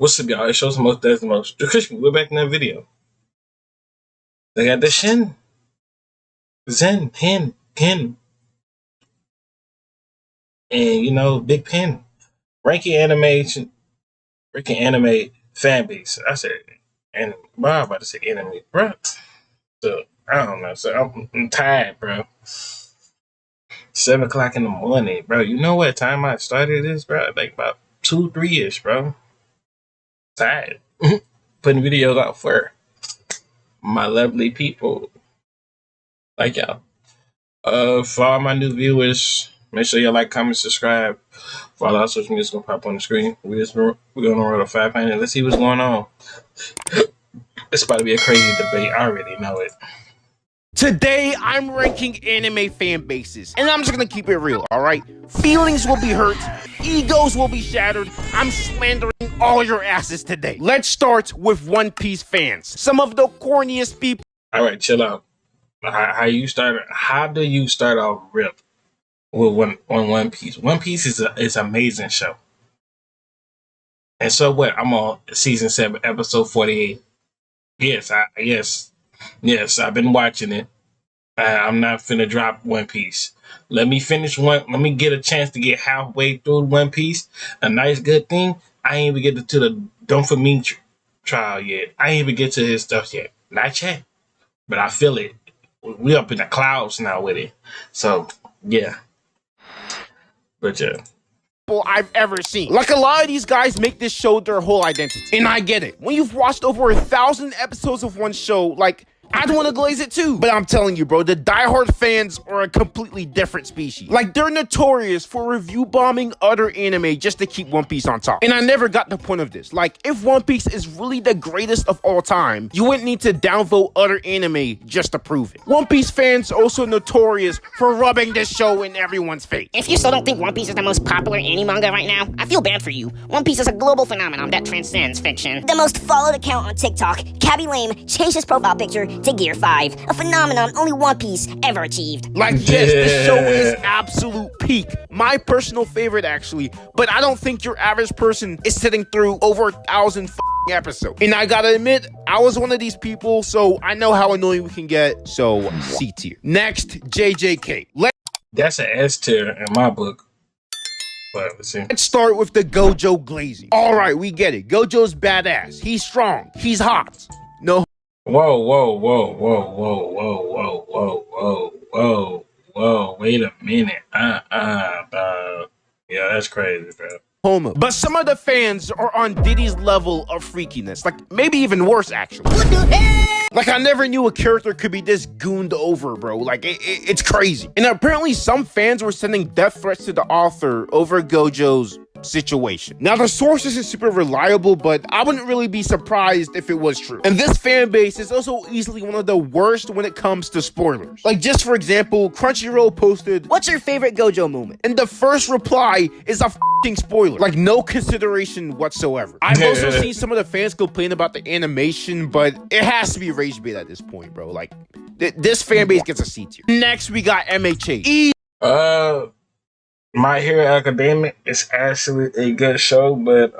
What's up, y'all? It shows the most, does the most. The Christian, we're back in that video. They got the Shin, Zen, Ken, and Big Pen. Ranking animation, ranking anime fan base. I said, and bro, I'm about to say enemy, bro. So I don't know. So I'm tired, bro. 7 o'clock in the morning, bro. You know what time I started this, bro? Like about 2, 3 ish, bro. Tired. Putting videos out for my lovely people like y'all. For all my new viewers, make sure you like, comment, subscribe. Follow our social media, gonna pop on the screen. We're gonna roll a 500. Let's see what's going on. It's about to be a crazy debate. I already know it. Today, I'm ranking anime fan bases, and I'm just gonna keep it real, alright? Feelings will be hurt, egos will be shattered, I'm slandering all your asses today. Let's start with One Piece fans, some of the corniest people. Alright, chill out. How do you start off rip with One Piece? One Piece is an amazing show. And so what? I'm on season 7, episode 48. Yes, I've been watching it. I'm not finna drop One Piece. Let me finish one. Let me get a chance to get halfway through One Piece. A nice good thing. I ain't even get to the Don't For Me trial yet. I ain't even get to his stuff yet. Not yet. But I feel it. We up in the clouds now with it. So yeah. But yeah. I've ever seen. Like, a lot of these guys make this show their whole identity. And I get it. When you've watched over 1,000 episodes of one show, like, I'd want to glaze it too. But I'm telling you, bro, the diehard fans are a completely different species. Like, they're notorious for review bombing other anime just to keep One Piece on top. And I never got the point of this. Like, if One Piece is really the greatest of all time, you wouldn't need to downvote other anime just to prove it. One Piece fans are also notorious for rubbing this show in everyone's face. If you still don't think One Piece is the most popular anime manga right now, I feel bad for you. One Piece is a global phenomenon that transcends fiction. The most followed account on TikTok, Cabby Lame, changed his profile picture to Gear 5, a phenomenon only One Piece ever achieved. Like, yes, this show is absolute peak. My personal favorite, actually, but I don't think your average person is sitting through over 1,000 episodes. And I gotta admit, I was one of these people, so I know how annoying we can get, so C tier. Next, JJK. That's an S tier in my book. But Let's start with the Gojo glazing. Alright, we get it. Gojo's badass. He's strong. He's hot. No. Whoa. Wait a minute. Yeah, that's crazy, bro. Homo. But some of the fans are on Diddy's level of freakiness. Like, maybe even worse, actually. What the hell? Like, I never knew a character could be this gooned over, bro. Like, it's crazy. And apparently some fans were sending death threats to the author over Gojo's situation. Now, the source isn't super reliable, but I wouldn't really be surprised if it was true. And this fan base is also easily one of the worst when it comes to spoilers. Like, just for example, Crunchyroll posted, "What's your favorite Gojo moment?" And the first reply is a f***ing spoiler. Like, no consideration whatsoever. I've also seen some of the fans complain about the animation, but it has to be rage bait at this point, bro. Like, this fan base gets a C tier. Next, we got MHA. My Hero Academia is actually a good show, but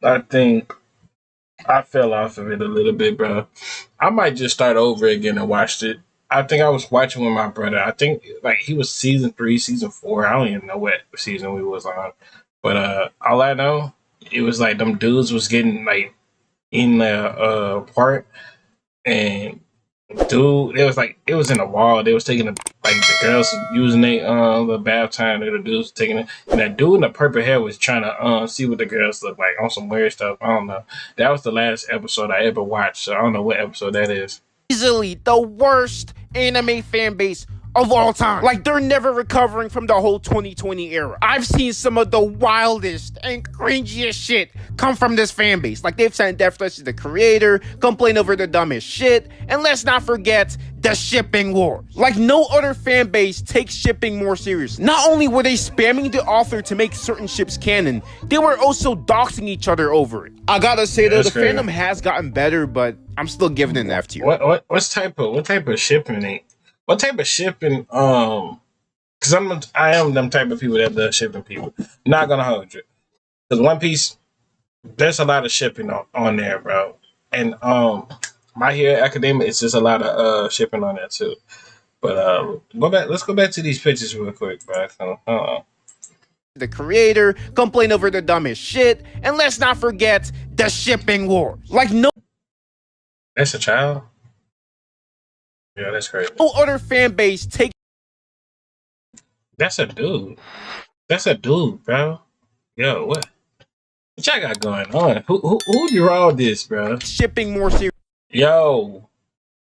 I think I fell off of it a little bit, bro. I might just start over again and watch it. I think I was watching with my brother. I think like he was season 3, season 4. I don't even know what season we was on, but all I know, it was like them dudes was getting like in the part, and dude, it was in a wall. They was taking the girls using the bath time, and the dudes was taking it. And that dude in the purple hair was trying to see what the girls look like on some weird stuff. I don't know. That was the last episode I ever watched, so I don't know what episode that is. Easily the worst anime fan base of all time. Like, they're never recovering from the whole 2020 era. I've seen some of the wildest and cringiest shit come from this fan base. Like, they've sent death threats to the creator, complain over the dumbest shit, and let's not forget the shipping wars. Like, no other fan base takes shipping more seriously. Not only were they spamming the author to make certain ships canon, they were also doxing each other over it. I gotta say though, the fandom has gotten better, but I'm still giving it an F tier. What type of shipping? What type of shipping? Because I am them type of people that does shipping people. Not gonna hold you. Because One Piece, there's a lot of shipping on there, bro. And My Hero Academia is just a lot of shipping on there too. But go back. Let's go back to these pictures real quick, bro. The creator, complain over the dumbest shit, and let's not forget the shipping wars. Like no That's a child. Yeah, that's crazy. other fan base takes That's a dude. That's a dude, bro. Yo, what y'all got going on? Who drew all this, bro? shipping more serious. Yo,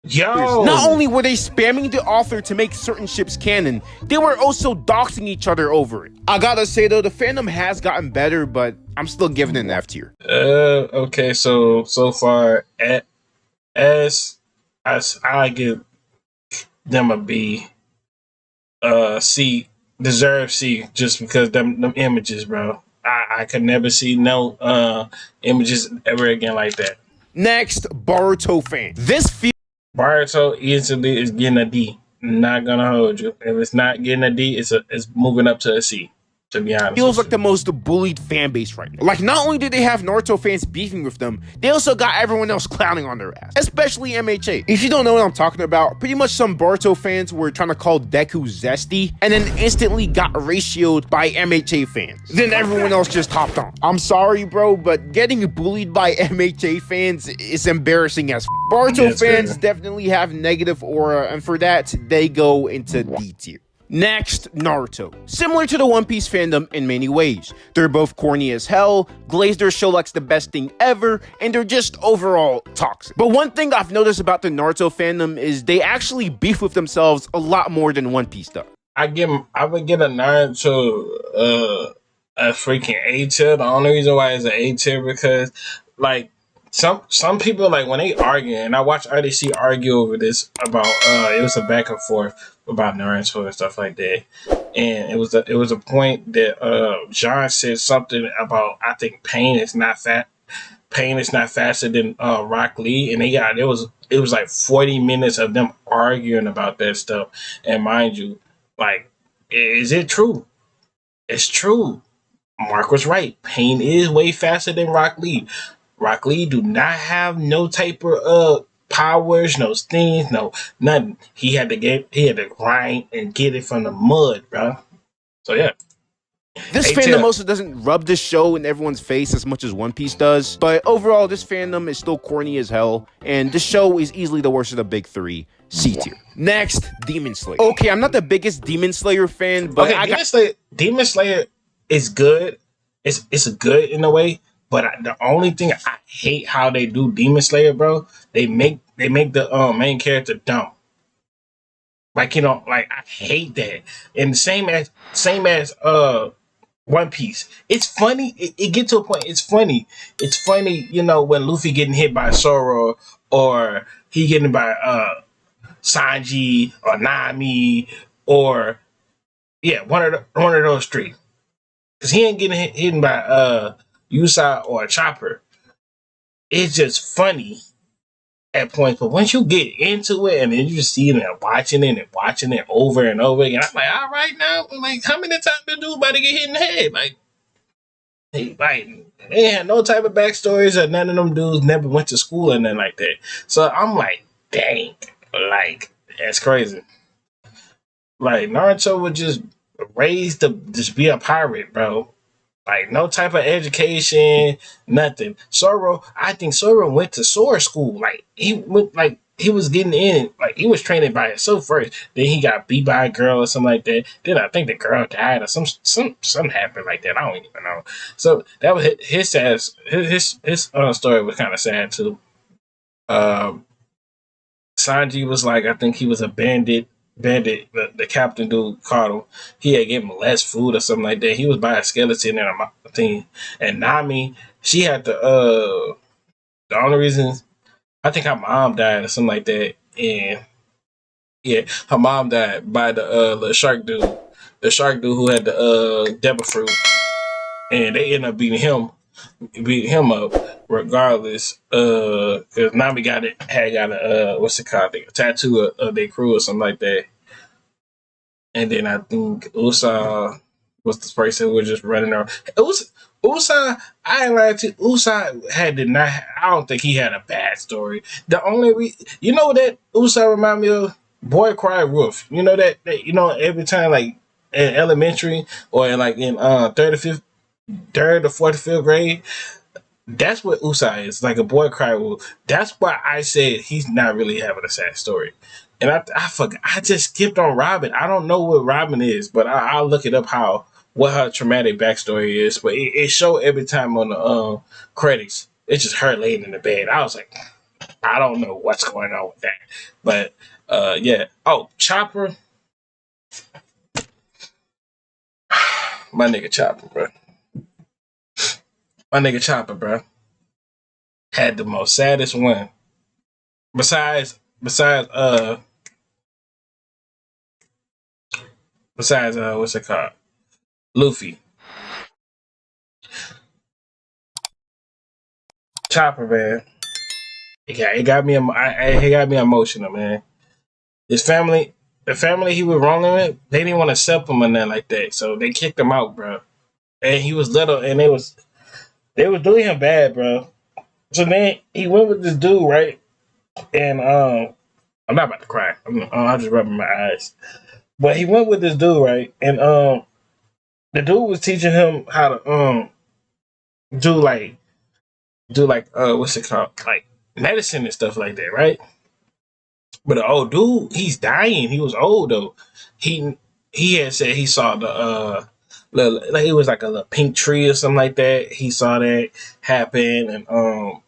Not only were they spamming the author to make certain ships canon, they were also doxing each other over it. I gotta say though, the fandom has gotten better, but I'm still giving it an F tier. Okay, so far, as I give them a B, C, deserve C, just because them images, bro. I could never see no images ever again like that. Next, Boruto fan. This Barto easily is getting a D. Not gonna hold you. If it's not getting a D, it's moving up to a C. To be honest, feels like the most bullied fan base right now. Like, not only did they have Naruto fans beefing with them, they also got everyone else clowning on their ass, especially MHA. If you don't know what I'm talking about, pretty much some Boruto fans were trying to call Deku zesty, and then instantly got ratioed by MHA fans. Then everyone else just hopped on. I'm sorry, bro, but getting bullied by MHA fans is embarrassing as Boruto fans definitely have negative aura, and for that, they go into D tier. Next, Naruto. Similar to the One Piece fandom in many ways. They're both corny as hell, glaze their show like's the best thing ever, and they're just overall toxic. But one thing I've noticed about the Naruto fandom is they actually beef with themselves a lot more than One Piece does. I would get a Naruto a freaking A tier. The only reason why it's an A tier because like some people like when they argue, and I watch RDC argue over this about it was a back and forth about Naruto and stuff like that, and it was a point that John said something about I think pain is not faster than Rock Lee, and it was like 40 minutes of them arguing about that stuff, and mind you, like, is it true? It's true. Mark was right. Pain is way faster than Rock Lee. Rock Lee do not have no type of powers, no things, no nothing. He had to grind and get it from the mud, bro. So yeah. This fandom also doesn't rub this show in everyone's face as much as One Piece does, but overall, this fandom is still corny as hell, and this show is easily the worst of the big three. C tier. Next, Demon Slayer. Okay, I'm not the biggest Demon Slayer fan, but Demon Slayer is good. It's good in a way, but the only thing I hate how they do Demon Slayer, bro. They make the main character dumb. Like like I hate that. And same as One Piece. It's funny. It get to a point. It's funny. It's funny, when Luffy getting hit by Zoro or he getting by Sanji or Nami or one of those three. Cause he ain't getting hit by Usopp or Chopper. It's just funny at points, but once you get into it and then you just see it and watching it over and over again, I'm like, all right now, like how many times the dude about to get hit in the head? Like they had no type of backstories or none of them dudes never went to school or nothing like that. So I'm like, dang, like that's crazy. Like Naruto would just raised to just be a pirate, bro. Like no type of education, nothing. I think Zoro went to sword school. Like he was getting in, like he was training by himself first. Then he got beat by a girl or something like that. Then I think the girl died or something happened like that. I don't even know. So that was his story was kind of sad too. Um, Sanji was like, I think he was a bandit. The captain dude caught him. He had given him less food or something like that. He was by a skeleton and a thing. And Nami, she had the only reason I think her mom died or something like that. And yeah, her mom died by the shark dude. The shark dude who had the devil fruit. And they ended up beating him up regardless. Because Nami had got a what's it called? A tattoo of their crew or something like that. And then I think Usa was the person who was just running around. Usai, I ain't lying to you, Usai had did not. I don't think he had a bad story. The only you know that Usai remind me of Boy Cry Wolf. You know that you know every time like in elementary or in like in third or fifth, third or fourth, fifth grade. That's what Usai is, like a boy cry wolf. That's why I said he's not really having a sad story. And I forgot, I just skipped on Robin. I don't know what Robin is, but I'll look it up how what her traumatic backstory is. But it showed every time on the credits. It's just her laying in the bed. I was like, I don't know what's going on with that. But yeah. Oh, Chopper, my nigga Chopper, bro. My nigga Chopper, bro, had the most saddest one. Besides what's it called? Luffy. Chopper, man. It got me emotional, man. His family, the family he was rolling with, they didn't want to accept him or nothing like that, so they kicked him out, bro. And he was little, and they was doing him bad, bro. So then he went with this dude, right? And I'm not about to cry. I'm just rubbing my eyes. But he went with this dude, right? And the dude was teaching him how to do like what's it called, like medicine and stuff like that, right? But the old dude, he's dying. He was old though. He he had said he saw the like it was like a little pink tree or something like that. He saw that happen and all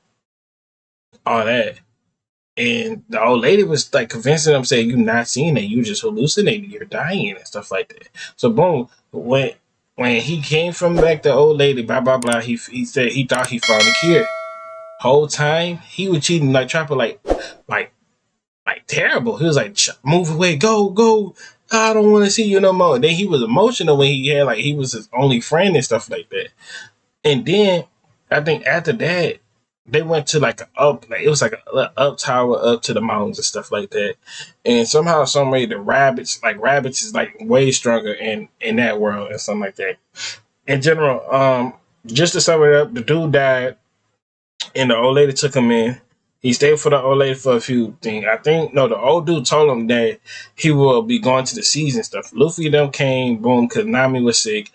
that. And the old lady was like convincing him, saying, "You're not seeing it. You just hallucinating. You're dying and stuff like that." So boom, when he came from back, the old lady, blah blah blah. He said he thought he found a cure. Whole time he was cheating like Trapper, like terrible. He was like, "Move away, go, go. I don't want to see you no more." And then he was emotional when he had like he was his only friend and stuff like that. And then I think after that, they went to like a up, like it was like a up tower up to the mountains and stuff like that. And somehow, some way, the rabbits is like way stronger in that world and something like that. In general, just to sum it up, the dude died and the old lady took him in. He stayed for the old lady for a few things. I think no, the old dude told him that he will be going to the seas and stuff. Luffy them came, boom, because Nami was sick.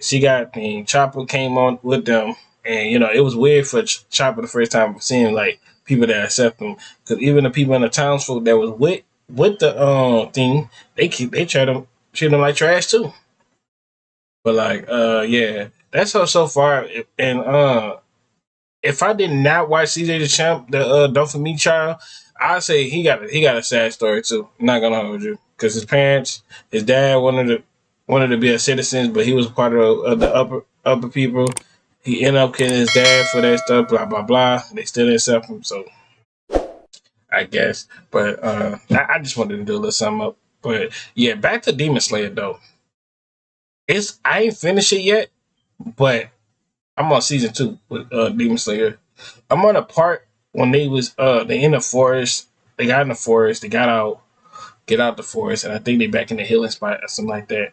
She got thing. Chopper came on with them, and it was weird for Chopper the first time seeing like people that accept him, because even the people in the townsfolk that was with the thing, they tried to treat him like trash too. But like yeah, that's how so far. And if I did not watch CJ the Champ, the Don't For Me child, I'd say he got a sad story too. I'm not gonna hold you, because his parents, his dad wanted to be a citizen, but he was part of the upper people. He ended up killing his dad for that stuff. Blah blah blah. They still didn't accept him, so I guess. But I just wanted to do a little sum up. But yeah, back to Demon Slayer though. I ain't finished it yet, but I'm on season 2 with Demon Slayer. I'm on a part when they in the forest. They got in the forest. They get out the forest, and I think they back in the healing spot or something like that.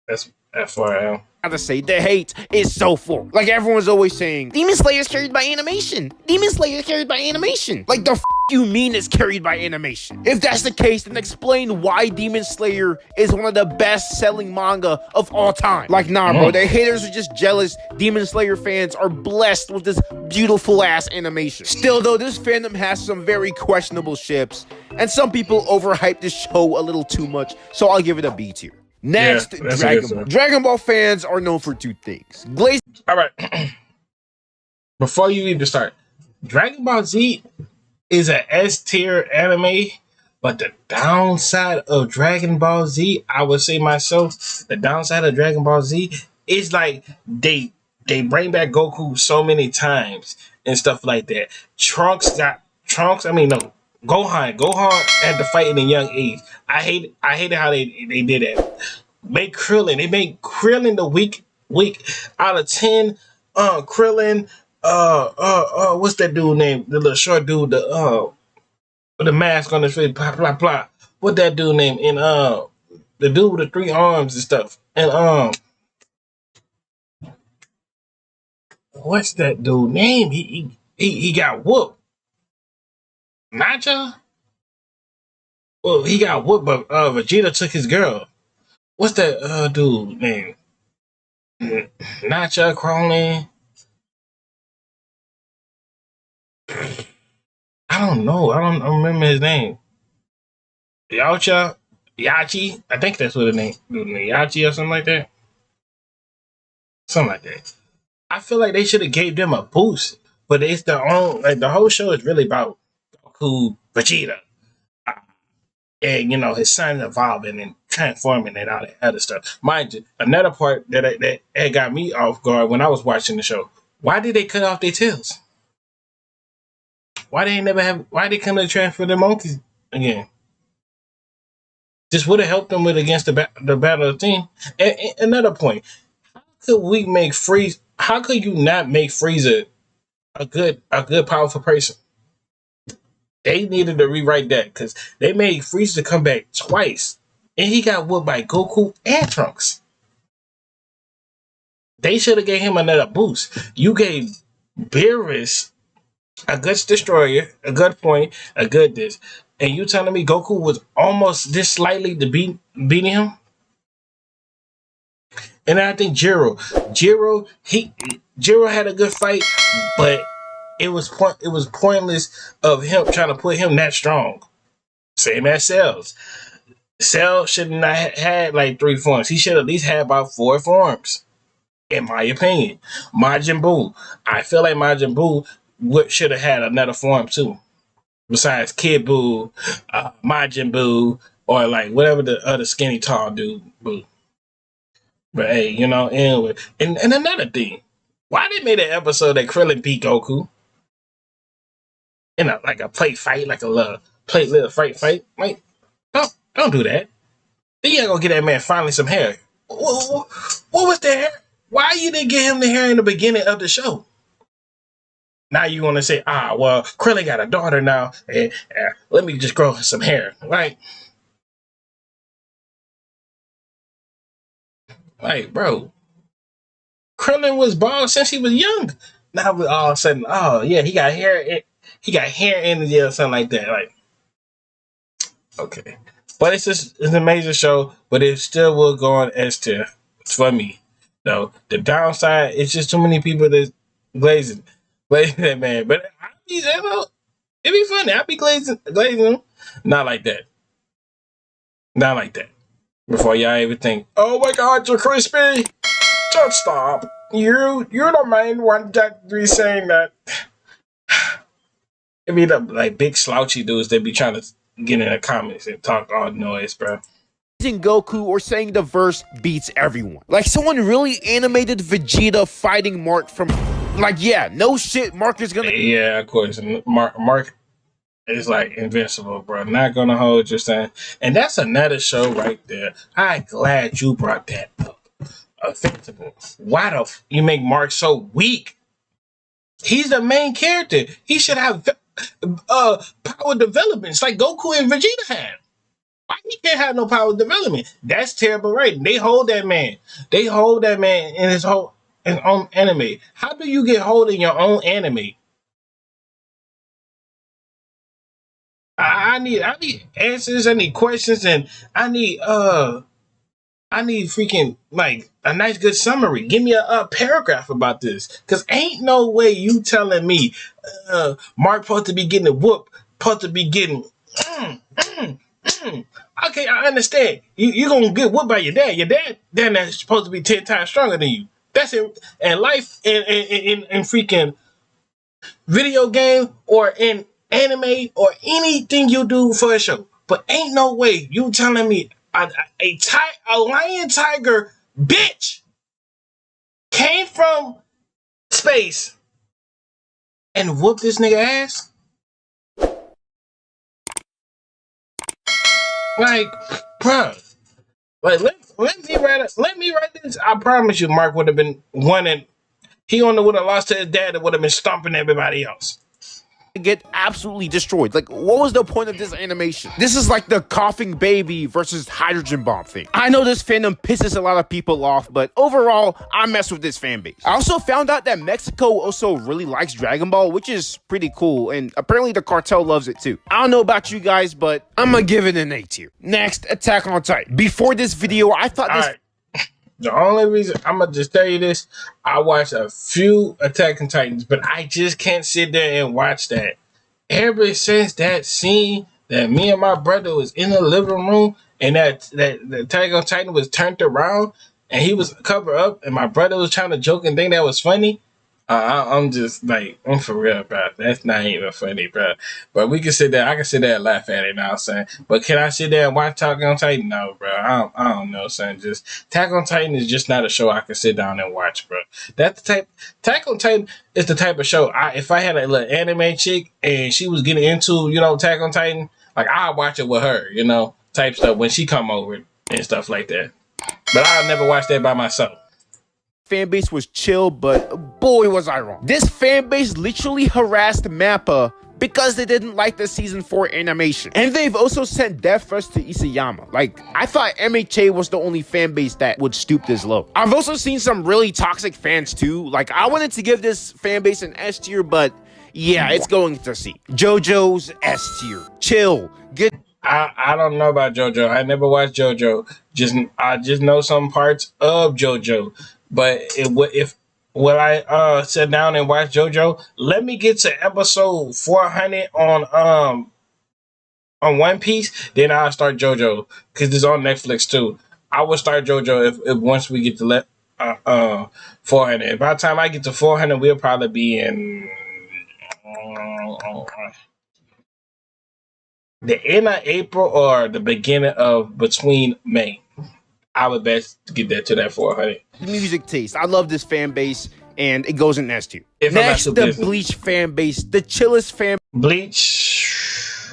That's far I am. To say the hate is so full. Like everyone's always saying, Demon Slayer is carried by animation. Demon Slayer is carried by animation. Like the you mean it's carried by animation? If that's the case, then explain why Demon Slayer is one of the best-selling manga of all time. Like, nah, bro, the haters are just jealous. Demon Slayer fans are blessed with this beautiful ass animation. Still, though, this fandom has some very questionable ships, and some people overhype this show a little too much. So I'll give it a B tier. Next, Yeah, Dragon Ball. Dragon Ball fans are known for two things. All right. Before you even start, Dragon Ball Z is an S tier anime, but the downside of Dragon Ball Z, I would say myself, the downside of Dragon Ball Z is like they bring back Goku so many times and stuff like that. Trunks. I mean, no, Gohan had to fight in a young age. I hated how they did that. They made Krillin the weak out of 10. Krillin, what's that dude name? The little short dude, with the mask on his face, blah blah blah. What that dude name? And the dude with the 3 arms and stuff. And What's that dude name? He got whooped. Nacha? Well, he got whooped, but Vegeta took his girl. What's that dude name? Nacha Crowley? I don't know. I don't remember his name. Yacha? Yachi? I think that's what the name. Yachi or something like that. Something like that. I feel like they should have gave them a boost, but it's the own like the whole show is really about Goku, Vegeta, uh, and his son evolving and transforming and all that other stuff. Mind you, another part that got me off guard when I was watching the show. Why did they cut off their tails? Why they never have? Why they couldn't transfer the monkeys again? This would have helped them with against the battle team. And another point: how could we make Freeze? How could you not make Frieza a good powerful person? They needed to rewrite that because they made Frieza come back twice, and he got whooped by Goku and Trunks. They should have gave him another boost. You gave Beerus a good destroyer, a good point, a good this, and you telling me Goku was almost this slightly to beating him? And I think Jiro had a good fight, but it was pointless of him trying to put him that strong. Same as Cells. Cell should not had like 3 forms. He should at least have about 4 forms, in my opinion. Majin Buu. I feel like Majin Buu should have had another form too, besides Kid Buu, Majin Buu, or like whatever the other skinny tall dude Buu. But hey, anyway. And another thing, why they made an episode that Krillin beat Goku in a plate fight, like a little fight? Like, don't do that. Then you ain't gonna get that man finally some hair. What was the hair? Why you didn't get him the hair in the beginning of the show? Now you want to say, well, Krillin got a daughter now, and let me just grow some hair, right? Like, bro, Krillin was bald since he was young. Now we all of a sudden, oh yeah, he got hair. He got hair energy or something like that. Like, okay, but it's an amazing show. But it still will go on S tier for me. Though the downside, it's just too many people that's glazing that man. But it'd be funny. I'd be glazing them. Not like that. Not like that. Before y'all even think, oh my God, you're crispy. Just stop. You're the main one that be saying that. It be the like big slouchy dudes that be trying to get in the comments and talk all noise, bro. Goku or saying the verse beats everyone. Like someone really animated Vegeta fighting Mark from, like, yeah, no shit, Mark is gonna. Yeah, of course. And Mark is like invincible, bro. Not gonna hold your son. And that's another show right there. I'm glad you brought that up. Invincible. Why the you make Mark so weak? He's the main character. He should have power developments like Goku and Vegeta had. Why he can't have no power development? That's terrible, right? They hold that man. They hold that man in his own anime. How do you get hold in your own anime? I need answers. I need questions, and I need freaking like a nice good summary. Give me a paragraph about this, cause ain't no way you telling me Mark supposed to be getting whooped, supposed to be getting. Okay, I understand. You gonna get whooped by your dad. Your dad that's supposed to be 10 times stronger than you. That's in life, in freaking video game or in anime or anything you do for a show. But ain't no way you telling me a lion tiger bitch came from space and whooped this nigga ass. Like, bruh. Like, let me write this. I promise you, Mark would have been one, and he only would have lost to his dad and would have been stomping everybody else. get absolutely destroyed. Like, what was the point of this animation? This is like the coughing baby versus hydrogen bomb thing. I know this fandom pisses a lot of people off, but overall, I mess with this fan base. I also found out that Mexico also really likes Dragon Ball, which is pretty cool, and apparently the cartel loves it too. I don't know about you guys, but I'm gonna give it an A tier. Next, Attack on Titan. Before this video, I thought this... The only reason I'm gonna just tell you this, I watched a few Attack on Titans, but I just can't sit there and watch that. Ever since that scene that me and my brother was in the living room and that the Attack on Titan was turned around and he was covered up and my brother was trying to joke and think that was funny. I'm just like, I'm for real, bro. That's not even funny, bro. But we can sit there. I can sit there and laugh at it now, son. But can I sit there and watch Attack on Titan? No, bro. I don't know, son. Just Attack on Titan is just not a show I can sit down and watch, bro. That's the type. Attack on Titan is the type of show. If I had a little anime chick and she was getting into, Attack on Titan, like I'd watch it with her, type stuff when she come over and stuff like that. But I'll never watch that by myself. Fan base was chill, but boy was I wrong. This fan base literally harassed Mappa because they didn't like the season 4 animation. And they've also sent death threats to Isayama. Like, I thought MHA was the only fan base that would stoop this low. I've also seen some really toxic fans too. Like, I wanted to give this fan base an S tier, but yeah, it's going to C. JoJo's S tier. Chill. Get... I don't know about JoJo. I never watched JoJo. I just know some parts of JoJo. But if I sit down and watch JoJo, let me get to episode 400 on One Piece, then I'll start JoJo because it's on Netflix too. I will start JoJo if once we get to 400. And by the time I get to 400, we'll probably be in the end of April or the beginning of between May. I would best get that to that 400. Music taste. I love this fan base, and it goes in S tier. Next, the Bleach fan base, the chillest fan. Bleach.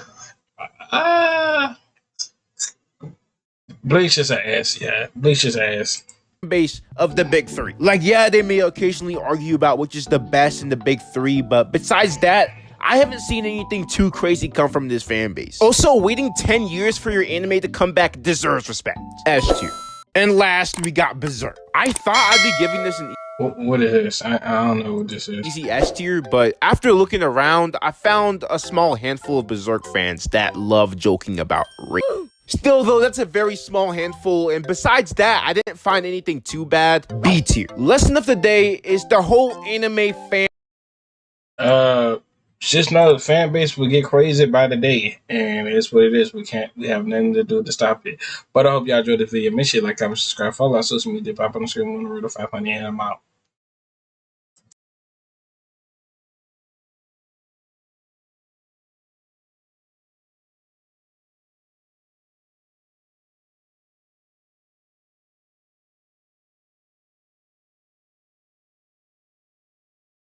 Bleach is an ass. Yeah, Bleach is an ass. Base of the big three. Like, yeah, they may occasionally argue about which is the best in the big three, but besides that, I haven't seen anything too crazy come from this fan base. Also, waiting 10 years for your anime to come back deserves respect. S tier. And last, we got Berserk. I thought I'd be giving this an what is this? I don't know what this is. easy S tier, but after looking around, I found a small handful of Berserk fans that love joking about rape. Still, though, that's a very small handful, and besides that, I didn't find anything too bad. B tier. Lesson of the day is the whole anime fan... Just know the fan base will get crazy by the day, and it's what it is. We have nothing to do to stop it. But I hope y'all enjoyed the video. Make sure you like, comment, subscribe, follow our social media, pop on the screen, 1 to 500, and I'm out.